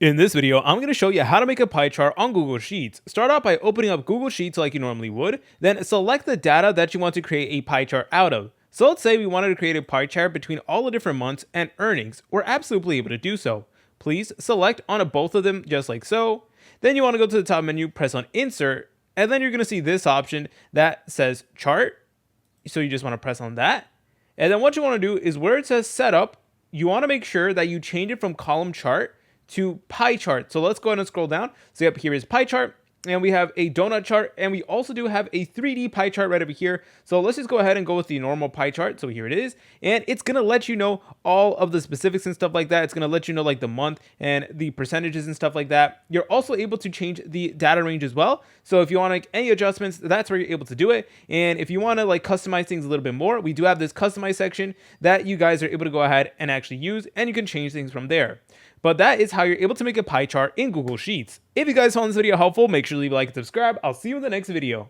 In this video, I'm going to show you how to make a pie chart on Google Sheets. Start out by opening up Google Sheets like you normally would, then select the data that you want to create a pie chart out of. So let's say we wanted to create a pie chart between all the different months and earnings. We're absolutely able to do so. Please select on both of them just like so. Then you want to go to the top menu, press on Insert, and then you're going to see this option that says Chart. So you just want to press on that. And then what you want to do is where it says Setup, you want to make sure that you change it from column chart to pie chart. So let's go ahead and scroll down. So yep, here is pie chart, and we have a donut chart, and we also do have a 3D pie chart right over here. So let's just go ahead and go with the normal pie chart. So here it is, and it's gonna let you know all of the specifics and stuff like that. It's gonna let you know like the month and the percentages and stuff like that. You're also able to change the data range as well. So if you want to make any adjustments, that's where you're able to do it. And if you want to like customize things a little bit more, we do have this customize section that you guys are able to go ahead and actually use, and you can change things from there. But that is how you're able to make a pie chart in Google Sheets. If you guys found this video helpful, make sure to leave a like and subscribe. I'll see you in the next video.